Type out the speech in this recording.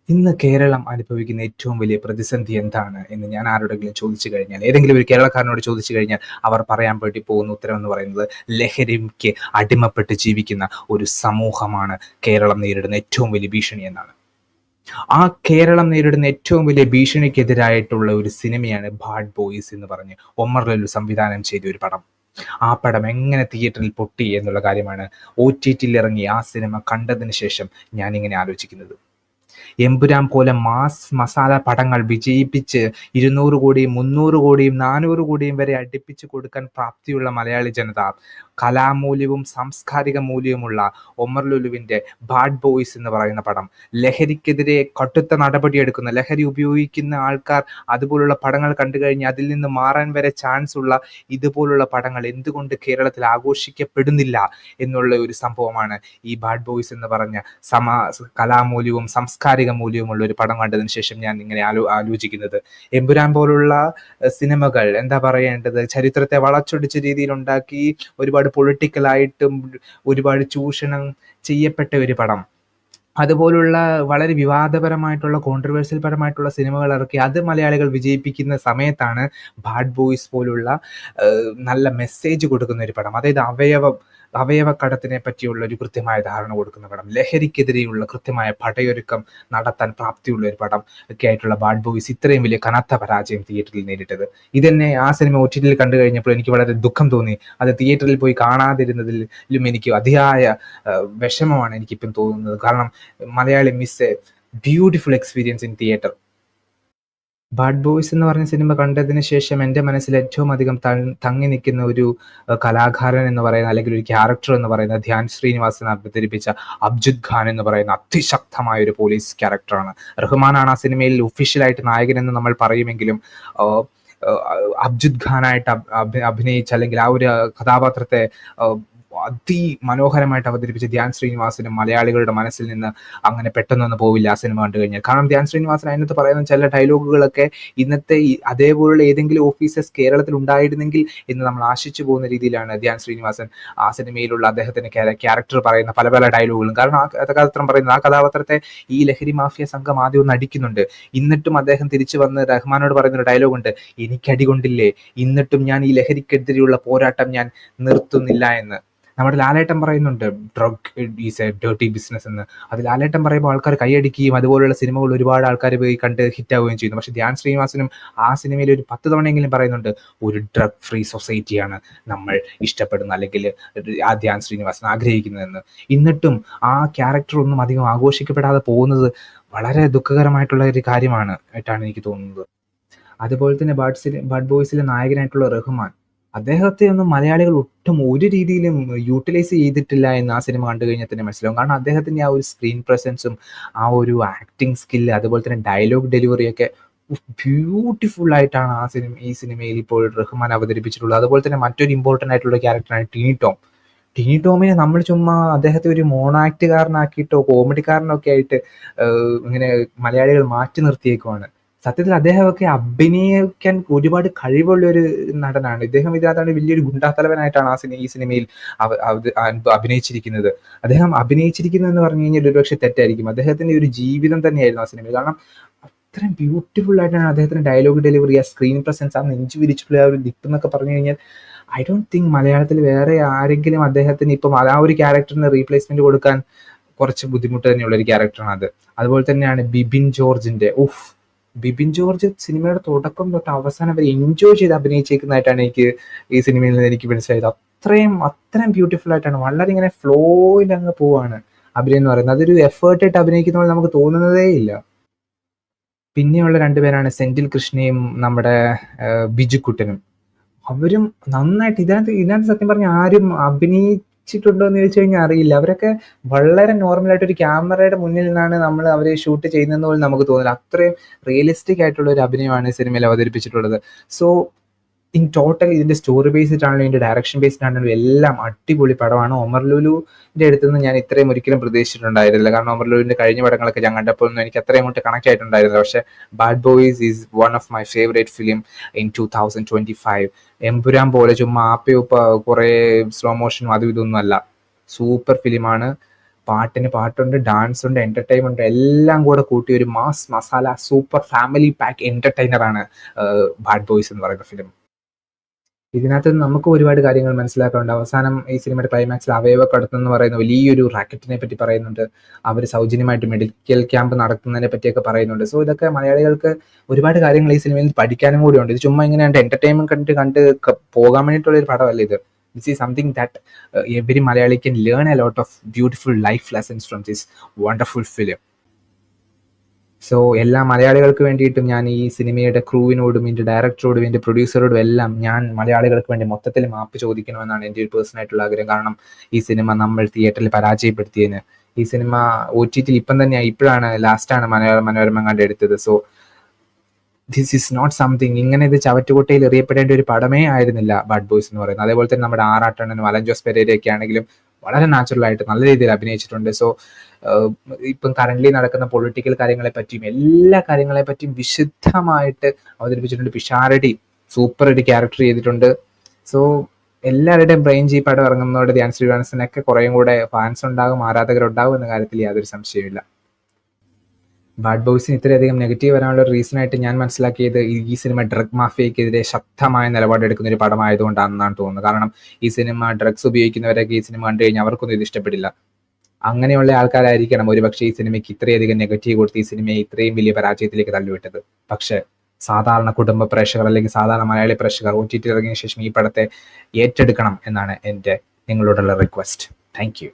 ഇന്ന് കേരളം അനുഭവിക്കുന്ന ഏറ്റവും വലിയ പ്രതിസന്ധി എന്താണ് എന്ന് ഞാൻ ആരോടെങ്കിലും ചോദിച്ചു കഴിഞ്ഞാൽ, ഏതെങ്കിലും ഒരു കേരളക്കാരനോട് ചോദിച്ചു കഴിഞ്ഞാൽ അവർ പറയാൻ വേണ്ടി പോകുന്ന ഉത്തരം എന്ന് പറയുന്നത് ലഹരിക്ക് അടിമപ്പെട്ട് ജീവിക്കുന്ന ഒരു സമൂഹമാണ് കേരളം നേരിടുന്ന ഏറ്റവും വലിയ ഭീഷണി എന്നാണ്. ആ കേരളം നേരിടുന്ന ഏറ്റവും വലിയ ഭീഷണിക്കെതിരായിട്ടുള്ള ഒരു സിനിമയാണ് ബാഡ് ബോയ്സ് എന്ന് പറഞ്ഞ് ഒമർ ലുലു സംവിധാനം ചെയ്ത ഒരു പടം. ആ പടം എങ്ങനെ തിയേറ്ററിൽ പൊട്ടി എന്നുള്ള കാര്യമാണ് OTT-ൽ ഇറങ്ങി ആ സിനിമ കണ്ടതിന് ശേഷം ഞാനിങ്ങനെ ആലോചിക്കുന്നത്. എമ്പുരാൻ പോലെ മാസ് മസാല പടങ്ങൾ വിജയിപ്പിച്ച് 200 കോടിയും 300 കോടിയും 400 കോടിയും വരെ അടുപ്പിച്ച് കൊടുക്കാൻ പ്രാപ്തിയുള്ള മലയാളി ജനത, കലാമൂല്യവും സാംസ്കാരിക മൂല്യവുമുള്ള ഒമർ ലുലുവിൻ്റെ ബാഡ് ബോയ്സ് എന്ന് പറയുന്ന പടം ലഹരിക്കെതിരെ കടുത്ത നടപടിയെടുക്കുന്ന, ലഹരി ഉപയോഗിക്കുന്ന ആൾക്കാർ അതുപോലുള്ള പടങ്ങൾ കണ്ടു കഴിഞ്ഞ് അതിൽ നിന്ന് മാറാൻ വരെ ചാൻസ് ഉള്ള ഇതുപോലുള്ള പടങ്ങൾ എന്തുകൊണ്ട് കേരളത്തിൽ ആഘോഷിക്കപ്പെടുന്നില്ല എന്നുള്ള ഒരു സംഭവമാണ് ഈ ബാഡ് ബോയ്സ് എന്ന് പറഞ്ഞ കലാമൂല്യവും സാംസ്കാരിക മൂല്യവുമുള്ള ഒരു പടം കണ്ടതിന് ശേഷം ഞാൻ ഇങ്ങനെ ആലോചിക്കുന്നത്. എമ്പുരാൻ പോലുള്ള സിനിമകൾ എന്താ പറയേണ്ടത്, ചരിത്രത്തെ വളച്ചൊടിച്ച രീതിയിൽ ഉണ്ടാക്കി ഒരുപാട് പൊളിറ്റിക്കലായിട്ടും ഒരുപാട് ചൂഷണം ചെയ്യപ്പെട്ട ഒരു പടം, അതുപോലുള്ള വളരെ വിവാദപരമായിട്ടുള്ള കോൺട്രവേഴ്സ്യൽ പരമായിട്ടുള്ള സിനിമകൾ ഇറക്കി അത് മലയാളികൾ വിജയിപ്പിക്കുന്ന സമയത്താണ് ബാഡ് ബോയ്സ് പോലുള്ള നല്ല മെസ്സേജ് കൊടുക്കുന്ന ഒരു പടം, അതായത് അവയവക്കടത്തിനെ പറ്റിയുള്ള ഒരു കൃത്യമായ ധാരണ കൊടുക്കുന്ന പടം, ലഹരിക്കെതിരെയുള്ള കൃത്യമായ പടയൊരുക്കം നടത്താൻ പ്രാപ്തിയുള്ള ഒരു പടം ഒക്കെ ആയിട്ടുള്ള ബാഡ് ബോയ്സ് ഇത്രയും വലിയ കനത്ത പരാജയം തിയേറ്ററിൽ നേരിട്ടത്. ഇതെന്നെ ആ സിനിമ OTT-ൽ കണ്ടു കഴിഞ്ഞപ്പോൾ എനിക്ക് വളരെ ദുഃഖം തോന്നി. അത് തിയേറ്ററിൽ പോയി കാണാതിരുന്നതിലും എനിക്ക് അതിയായ വിഷമമാണ് എനിക്കിപ്പം തോന്നുന്നത്. കാരണം Malayali miss A beautiful experience in theatre. Bad boys എന്ന് പറഞ്ഞ സിനിമ കണ്ടതിന് ശേഷം എൻ്റെ മനസ്സിൽ ഏറ്റവും അധികം തങ്ങി നിൽക്കുന്ന ഒരു കലാകാരൻ എന്ന് പറയുന്ന, അല്ലെങ്കിൽ ഒരു ക്യാരക്ടർ എന്ന് പറയുന്നത് ധ്യാൻ ശ്രീനിവാസൻ അവതരിപ്പിച്ച അബ്ജുദ് ഖാൻ എന്ന് പറയുന്ന അതിശക്തമായ ഒരു പോലീസ് ക്യാരക്ടറാണ്. റഹ്മാനാണ് ആ സിനിമയിൽ ഒഫീഷ്യലായിട്ട് നായകനെന്ന് നമ്മൾ പറയുമെങ്കിലും അബ്ജുദ് ഖാനായിട്ട് അഭിനയിച്ച, അല്ലെങ്കിൽ ആ ഒരു കഥാപാത്രത്തെ അതിമനോഹരമായിട്ട് അവതരിപ്പിച്ച ധ്യാൻ ശ്രീനിവാസനും മലയാളികളുടെ മനസ്സിൽ നിന്ന് അങ്ങനെ പെട്ടെന്നൊന്നും പോവില്ല ആ സിനിമ കണ്ടു കഴിഞ്ഞാൽ. കാരണം ധ്യാൻ ശ്രീനിവാസൻ അതിനകത്ത് പറയുന്ന ചില ഡയലോഗുകളൊക്കെ ഇന്നത്തെ അതേപോലുള്ള ഏതെങ്കിലും ഓഫീസേഴ്സ് കേരളത്തിൽ ഉണ്ടായിരുന്നെങ്കിൽ എന്ന് നമ്മൾ ആശിച്ചു പോകുന്ന രീതിയിലാണ് ധ്യാൻ ശ്രീനിവാസൻ ആ സിനിമയിലുള്ള അദ്ദേഹത്തിന്റെ ക്യാരക്ടർ പറയുന്ന പല പല ഡയലോഗുകളും. കാരണം ആ കഥാപാത്രം പറയുന്നത്, ആ കഥാപാത്രത്തെ ഈ ലഹരി മാഫിയ സംഘം ആദ്യം ഒന്ന് അടിക്കുന്നുണ്ട്, എന്നിട്ടും അദ്ദേഹം തിരിച്ചു വന്ന് റഹ്മാനോട് പറയുന്ന ഒരു ഡയലോഗുണ്ട്, എനിക്കടി കൊണ്ടില്ലേ, എന്നിട്ടും ഞാൻ ഈ ലഹരിക്കെതിരെയുള്ള പോരാട്ടം ഞാൻ നിർത്തുന്നില്ല എന്ന്. നമ്മുടെ ലാലേട്ടൻ പറയുന്നുണ്ട് drug is A dirty business എന്ന്. അത് ലാലേട്ടൻ പറയുമ്പോൾ ആൾക്കാർ കൈയടിക്കുകയും അതുപോലുള്ള സിനിമകൾ ഒരുപാട് ആൾക്കാർ പോയി കണ്ട് ഹിറ്റാവുകയും ചെയ്യുന്നു. പക്ഷെ ധ്യാൻ ശ്രീനിവാസനും ആ സിനിമയിൽ ഒരു 10 തവണയെങ്കിലും പറയുന്നുണ്ട്, ഒരു ഡ്രഗ് ഫ്രീ സൊസൈറ്റിയാണ് നമ്മൾ ഇഷ്ടപ്പെടുന്നത്, അല്ലെങ്കിൽ ആ ധ്യാൻ ശ്രീനിവാസൻ ആഗ്രഹിക്കുന്നതെന്ന്. എന്നിട്ടും ആ ക്യാരക്ടർ ഒന്നും അധികം ആഘോഷിക്കപ്പെടാതെ പോകുന്നത് വളരെ ദുഃഖകരമായിട്ടുള്ള ഒരു കാര്യമാണ് ആയിട്ടാണ് എനിക്ക് തോന്നുന്നത്. അതുപോലെ തന്നെ ബാഡ് ബോയ്സിലെ നായകനായിട്ടുള്ള റഹ്മാൻ, അദ്ദേഹത്തെ ഒന്നും മലയാളികൾ ഒട്ടും ഒരു രീതിയിലും യൂട്ടിലൈസ് ചെയ്തിട്ടില്ല എന്ന് ആ സിനിമ കണ്ടു കഴിഞ്ഞാൽ തന്നെ മനസ്സിലാവും. കാരണം അദ്ദേഹത്തിന്റെ ആ ഒരു സ്ക്രീൻ പ്രസൻസും ആ ഒരു ആക്ടിങ് സ്കില്ല്, അതുപോലെ തന്നെ ഡയലോഗ് ഡെലിവറിയൊക്കെ ബ്യൂട്ടിഫുൾ ആയിട്ടാണ് ഈ സിനിമയിൽ ഇപ്പോൾ റഹ്മാൻ അവതരിപ്പിച്ചിട്ടുള്ളത്. അതുപോലെ തന്നെ മറ്റൊരു ഇമ്പോർട്ടൻ്റ് ആയിട്ടുള്ള ക്യാരക്ടറാണ് ടിനി ടോം. ടിനി ടോമിനെ നമ്മൾ ചുമ്മാ അദ്ദേഹത്തെ ഒരു മോണാക്ടുകാരനാക്കിയിട്ടോ കോമഡിക്കാരനൊക്കെ ആയിട്ട് ഇങ്ങനെ മലയാളികൾ മാറ്റി നിർത്തിയേക്കുവാണ്. സത്യത്തിൽ അദ്ദേഹമൊക്കെ അഭിനയിക്കാൻ ഒരുപാട് കഴിവുള്ള ഒരു നടനാണ്. ഇദ്ദേഹം ഇതിനകത്താണ് വലിയൊരു ഗുണ്ടാത്തലവനായിട്ടാണ് ഈ സിനിമയിൽ അഭിനയിച്ചിരിക്കുന്നത്. അദ്ദേഹം അഭിനയിച്ചിരിക്കുന്നതെന്ന് പറഞ്ഞു കഴിഞ്ഞാൽ ഒരുപക്ഷെ തെറ്റായിരിക്കും. അദ്ദേഹത്തിന്റെ ഒരു ജീവിതം തന്നെയായിരുന്നു ആ സിനിമയിൽ. കാരണം അത്രയും ബ്യൂട്ടിഫുൾ ആയിട്ടാണ് അദ്ദേഹത്തിന്റെ ഡയലോഗ് ഡെലിവറി, ആ സ്ക്രീൻ പ്രസൻസ്, ആ നെഞ്ചു വിരിച്ചിട്ടുള്ള ആ ഒരു ലിപ്പ് എന്നൊക്കെ പറഞ്ഞു കഴിഞ്ഞാൽ ഐ ഡോണ്ട് തിങ്ക് മലയാളത്തിൽ വേറെ ആരെങ്കിലും അദ്ദേഹത്തിന് ഇപ്പം ആ ഒരു ക്യാരക്ടറിന് റീപ്ലേസ്മെന്റ് കൊടുക്കാൻ കുറച്ച് ബുദ്ധിമുട്ട് തന്നെയുള്ള ഒരു ക്യാരക്ടറാണ് അത്. അതുപോലെ തന്നെയാണ് ബിബിൻ ജോർജിന്റെ ബിബിൻ ജോർജ് സിനിമയുടെ തുടക്കം തൊട്ട് അവസാനം വരെ എൻജോയ് ചെയ്ത് അഭിനയിച്ചേക്കുന്നതായിട്ടാണ് ഈ സിനിമയിൽ നിന്ന് എനിക്ക് മനസ്സിലായത്. അത്രയും ബ്യൂട്ടിഫുൾ ആയിട്ടാണ്, വളരെ ഇങ്ങനെ ഫ്ലോയിൽ അങ്ങ് പോവാണ് അഭിനയം എന്ന് പറയുന്നത്. അതൊരു എഫേർട്ടായിട്ട് അഭിനയിക്കുന്ന പോലെ നമുക്ക് തോന്നുന്നതേ ഇല്ല. പിന്നെയുള്ള രണ്ടുപേരാണ് സെന്തിൽ കൃഷ്ണയും നമ്മുടെ ബിജുക്കുട്ടനും. അവരും നന്നായിട്ട് ഇതിനകത്ത് സത്യം പറഞ്ഞാൽ ആരും അഭിനയിച്ചിട്ടുണ്ടോ എന്ന് ചോദിച്ചു കഴിഞ്ഞാൽ അറിയില്ല. അവരൊക്കെ വളരെ നോർമലായിട്ട് ഒരു ക്യാമറയുടെ മുന്നിൽ നിന്നാണ് നമ്മൾ അവരെ ഷൂട്ട് ചെയ്യുന്നതെന്ന് പോലും നമുക്ക് തോന്നില്ല. അത്രയും റിയലിസ്റ്റിക് ആയിട്ടുള്ള ഒരു അഭിനയമാണ് ഈ സിനിമയിൽ അവതരിപ്പിച്ചിട്ടുള്ളത്. സോ ഇൻ ടോട്ടൽ ഇതിന്റെ സ്റ്റോറി ബേസ്ഡ് ആണെങ്കിലും ഇതിന്റെ ഡയറക്ഷൻ ബേസ്ഡ് ആണെങ്കിലും എല്ലാം അടിപൊളി പടമാണ്. ഒമർ ലുലുവിന്റെ അടുത്ത് നിന്ന് ഞാൻ ഇത്രയും ഒരിക്കലും പ്രതീക്ഷിച്ചിട്ടുണ്ടായിരുന്നില്ല. കാരണം ഒമർ ലുലുവിന്റെ കഴിഞ്ഞ പടങ്ങളൊക്കെ ഞാൻ കണ്ടപ്പോൾ ഒന്നും എനിക്ക് അത്രയും അങ്ങോട്ട് കണക്ട് ആയിട്ടുണ്ടായിരുന്നില്ല. പക്ഷേ bad boys is one of my favourite film in 2025. Empuraan പോലെ ചുമ്മാ ആപ്പയുപ്പ കുറെ സ്ലോ മോഷനും അതും ഇതൊന്നും അല്ല. സൂപ്പർ ഫിലിമാണ്. പാട്ടിന് പാട്ടുണ്ട്, ഡാൻസ് ഉണ്ട്, എന്റർടൈൻമെന്റ് എല്ലാം കൂടെ കൂട്ടി ഒരു mass masala super family pack എന്റർടൈനറാണ് ബാഡ് ബോയ്സ് എന്ന് പറയുന്ന ഫിലിം. ഇതിനകത്ത് നമുക്ക് ഒരുപാട് കാര്യങ്ങൾ മനസ്സിലാക്കാനുണ്ട്. അവസാനം ഈ സിനിമയുടെ ക്ലൈമാക്സിൽ അവയവ കടത്തം എന്ന് പറയുന്ന വലിയൊരു റാക്കറ്റിനെ പറ്റി പറയുന്നുണ്ട്. അവർ സൗജന്യമായിട്ട് മെഡിക്കൽ ക്യാമ്പ് നടത്തുന്നതിനെ പറ്റിയൊക്കെ പറയുന്നുണ്ട്. സോ ഇതൊക്കെ മലയാളികൾക്ക് ഒരുപാട് കാര്യങ്ങൾ ഈ സിനിമയിൽ പഠിക്കാനും കൂടിയുണ്ട്. ഇത് ചുമ്മാ ഇങ്ങനെ എന്റർടൈൻമെന്റ് കണ്ട് പോകാൻ വേണ്ടിയിട്ടുള്ള ഒരു പടമല്ല ഇത്. This is something that every Malayali can learn a lot of beautiful life lessons from this wonderful film. So എല്ലാ മലയാളികൾക്ക് വേണ്ടിയിട്ടും ഞാൻ ഈ സിനിമയുടെ ക്രൂവിനോടും ഇതിന്റെ ഡയറക്ടറോടും ഇതിന്റെ പ്രൊഡ്യൂസറോടും എല്ലാം ഞാൻ മലയാളികൾക്ക് വേണ്ടി മൊത്തത്തിൽ മാപ്പ് ചോദിക്കണമെന്നാണ് എൻ്റെ ഒരു പേഴ്സണൽ ആയിട്ടുള്ള ആഗ്രഹം. കാരണം ഈ സിനിമ നമ്മൾ തിയേറ്ററിൽ പരാജയപ്പെടുത്തിയതിന്, ഈ സിനിമ OTT ഇപ്പം തന്നെയാണ്, ഇപ്പോഴാണ് ലാസ്റ്റാണ് മനോരമ കണ്ട് എടുത്തത്. So this is not something, ഇങ്ങനെ ഇത് ചവറ്റുകൊട്ടയിൽ എറിയപ്പെടേണ്ട ഒരു പടമേ ആയിരുന്നില്ല ബാഡ് ബോയ്സ് എന്ന് പറയുന്നത്. അതേപോലെ തന്നെ നമ്മുടെ ആറാട്ടണ്ണനും അലൻ ജോസ് പെരേരയൊക്കെ ആണെങ്കിലും വളരെ നാച്ചുറൽ ആയിട്ട് നല്ല രീതിയിൽ അഭിനയിച്ചിട്ടുണ്ട്. സോ ഇപ്പം കറന്റ്ലി നടക്കുന്ന പൊളിറ്റിക്കൽ കാര്യങ്ങളെ പറ്റിയും എല്ലാ കാര്യങ്ങളെ പറ്റിയും വിശുദ്ധമായിട്ട് അവതരിപ്പിച്ചിട്ടുണ്ട്. പിഷാരടി സൂപ്പർ ഒരു ക്യാരക്ടർ ചെയ്തിട്ടുണ്ട്. സോ എല്ലാവരുടെയും ബ്രെയിൻ ഈ പടം ഇറങ്ങുന്നതോടെ ധ്യാൻ ശ്രീനിവാസനൊക്കെ കുറേയും കൂടെ ഫാൻസ് ഉണ്ടാകും, ആരാധകരുണ്ടാകും എന്ന കാര്യത്തിൽ യാതൊരു സംശയമില്ല. ബാഡ് ബോയ്സിന് ഇത്രയധികം നെഗറ്റീവ് വരാനുള്ള റീസൺ ആയിട്ട് ഞാൻ മനസ്സിലാക്കിയത് ഈ സിനിമ ഡ്രഗ് മാഫിയക്കെതിരെ ശക്തമായ നിലപാടെടുക്കുന്ന ഒരു പടമായതുകൊണ്ടാണെന്നാണ് തോന്നുന്നത്. കാരണം ഈ സിനിമ ഡ്രഗ്സ് ഉപയോഗിക്കുന്നവരൊക്കെ ഈ സിനിമ കണ്ടു കഴിഞ്ഞാൽ അവർക്കൊന്നും ഇത് ഇഷ്ടപ്പെടില്ല. അങ്ങനെയുള്ള ആൾക്കാരായിരിക്കണം ഒരുപക്ഷെ ഈ സിനിമയ്ക്ക് ഇത്രയധികം നെഗറ്റീവ് കൊടുത്ത് ഈ സിനിമയെ ഇത്രയും വലിയ പരാജയത്തിലേക്ക് തള്ളിവിട്ടത്. പക്ഷെ സാധാരണ കുടുംബ പ്രേക്ഷകർ അല്ലെങ്കിൽ സാധാരണ മലയാളി പ്രേക്ഷകർ OTT ഇറങ്ങിയ ശേഷം ഈ പടത്തെ ഏറ്റെടുക്കണം എന്നാണ് എൻ്റെ നിങ്ങളോടുള്ള റിക്വസ്റ്റ്. Thank you.